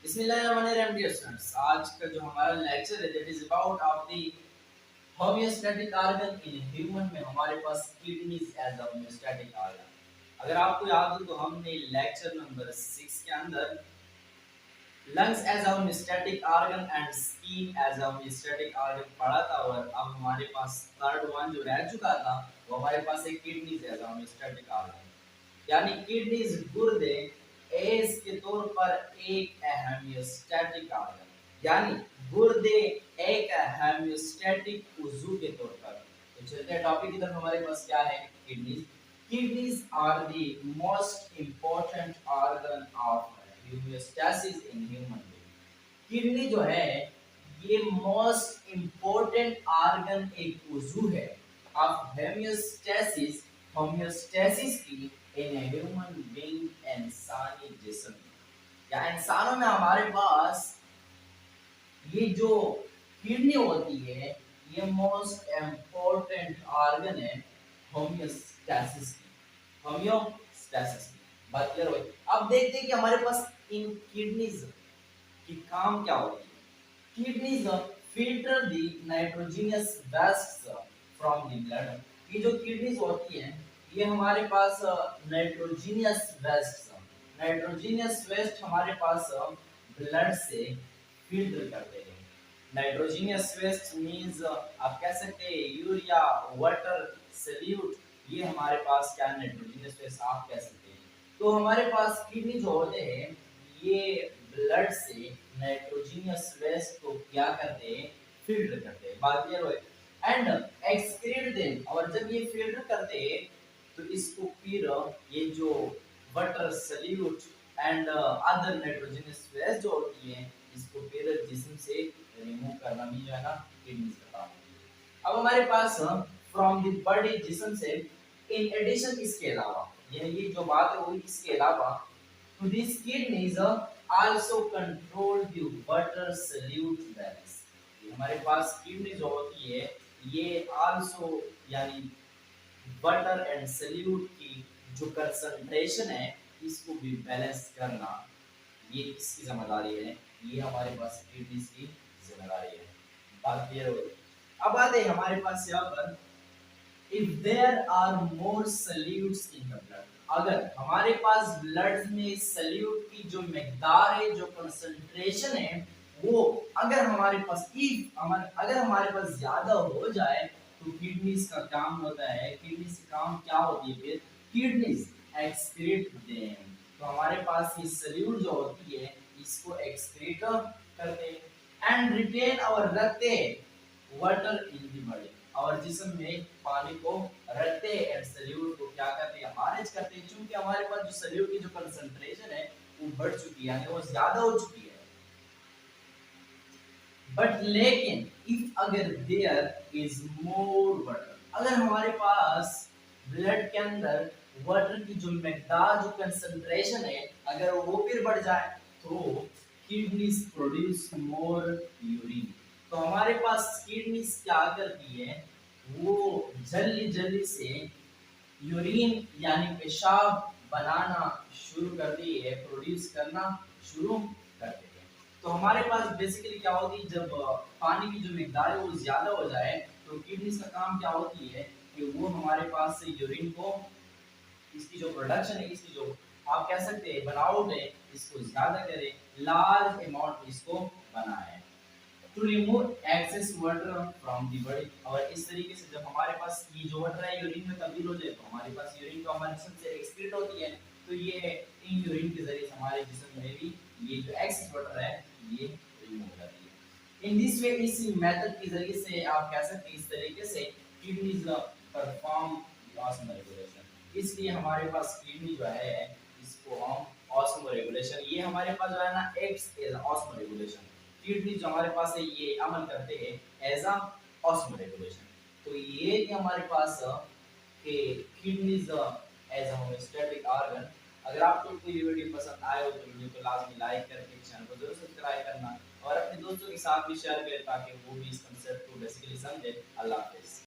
बिस्मिल्लाहिर्रहमानिर्रहीम dear students, आज का जो हमारा लेक्चर है that is about of the homeostatic organ in human में हमारे पास kidneys as a homeostatic organ. अगर आपको याद हो तो हमने लेक्चर नंबर 6 के अंदर lungs as a homeostatic organ and skin as a homeostatic organ पढ़ा था और अब हमारे पास थर्ड वन जो रह चुका था वो हमारे पास है kidneys as a homeostatic organ. यानी किडनीज गुर्दे एज के तौर पर एक होमियोस्टैटिक ऑर्गन, यानी गुर्दे एक होमियोस्टैटिक उज़ू के तौर पर। तो चलते हैं टॉपिक की तरफ। हमारे पास क्या है? Kidneys. Kidneys are the most important organ of homeostasis in human being। Kidney जो है ये मोस्ट इम्पोर्टेंट ऑर्गन एक उज़ू है ऑफ होमियोस्टेसिस, होमियोस्टेसिस की इन ह्यूमन बीइंग इंसानी जिस्म या इंसानों में हमारे पास ये जो किडनी होती है ये मोस्ट इम्पोर्टेंट ऑर्गन है होमियोस्टेसिस की, होमियोस्टेसिस की बात क्लियर हुई। अब देखते हैं कि हमारे पास इन किडनीज की काम क्या होती है। Kidneys filter the nitrogenous waste from the blood. ये जो किडनीज होती है ये हमारे पास नाइट्रोजनस वेस्ट हमारे पास ब्लड से फिल्टर करते हैं। नाइट्रोजनस वेस्ट मींस आप कह सकते हैं यूरिया, वाटर, सल्यूट, ये हमारे पास क्या नाइट्रोजनस वेस्ट आप कह सकते हैं। तो हमारे पास किडनी जो होते हैं ये ब्लड से नाइट्रोजनस वेस्ट को क्या करते हैं? फिल्टर करते हैं। बात क्लियर है। एंड एक्सक्रीट देम, और जब ये फिल्टर करते हैं तो इसको फिर ये जो water, solute and other nitrogenous waste जो होती है इसको फिर जिस्म से रिमूव करना भी जो है ना किडनी का काम है। अब हमारे पास फ्रॉम द बॉडी जिस्म से इन एडिशन, इसके अलावा ये जो बात है वो इसके अलावा तो this kidneys also control the water solute balance. हमारे पास किडनी जो होती है ये आल्सो यानी वाटर एंड सल्यूट की जो कंसंट्रेशन है इसको भी बैलेंस करना ये किसकी जिम्मेदारी है? ये हमारे पास किडनीज की जिम्मेदारी है। बात क्लियर हो गई। अब आते हैं हमारे पास यहाँ पर if there are more solutes in the blood, अगर हमारे पास ब्लड में सल्यूट की जो मिकदार है, जो कंसंट्रेशन है वो अगर हमारे पास अगर हमारे पास ज्यादा हो जाए तो किडनीज का काम होता है, किडनीज का काम क्या होती है फिर? Kidneys excrete them. तो हमारे पास ये सल्यूट जो होती है इसको एक्सक्रीट करते हैं एंड रिटेन और रखते हैं वाटर इन द बॉडी, और जिस्म में पानी को रखते हैं एंड सल्यूट को क्या करते हैं? खारिज करते हैं। क्योंकि हमारे पास जो सल्यूट की जो कंसंट्रेशन है वो बढ़ चुकी है, यानी वो ज्यादा हो चुकी है। बट लेकिन इफ अगर देयर इज मोर वाटर, अगर हमारे पास ब्लड के अंदर वाटर की जो मिकदार, जो कंसंट्रेशन है अगर वो फिर बढ़ जाए तो किडनीज प्रोड्यूस मोर यूरिन। तो हमारे पास किडनीज क्या करती है? वो जल्दी जल्दी से यूरिन यानी पेशाब बनाना शुरू कर दी है, प्रोड्यूस करना शुरू कर देते हैं। तो हमारे पास बेसिकली क्या होती है, जब पानी की जो मिकदार है वो ज्यादा हो जाए तो किडनीज का काम क्या होती है कि वो हमारे पास से यूरिन को, इसकी जो प्रोडक्शन है, इसकी जो आप कह सकते हैं बनावट है, इसको ज्यादा करे, लार्ज अमाउंट इसको बनाए to remove excess water from the body. और इस तरीके से जब हमारे पास ये जो वाटर है यूरिन में तब्दील हो जाए तो हमारे पास यूरिन को हमारे जिस्म से एक्सक्रीट होती है, तो ये इन यूरिन के जरिए हमारे जिस्म में भी ये जो एक्सेस वाटर है ये रिमूव हो जाती है। इन दिस वे, इस मेथड के जरिए से आप कह सकते हैं इस तरीके से किडनीज परफॉर्म ऑस्मो रेगुलेशन। इसलिए हमारे पास किडनी जो है इसको हम ऑस्मो रेगुलेशन, ये हमारे पास जो है ना acts as osmoregulation. Kidney जो हमारे पास है ये अमल करते हैं एज अ ऑस्मो रेगुलेशन। तो ये कि हमारे पास कि kidneys as a homeostatic organ. अगर आपको कोई वीडियो पसंद आए हो तो वीडियो को लाजमी लाइक करके चैनल को जरूर सब्सक्राइब करना और अपने दोस्तों के साथ भी शेयर करें ताकि वो भी इस कंसेप्ट को बेसिकली समझे। अल्लाह हाफिज़।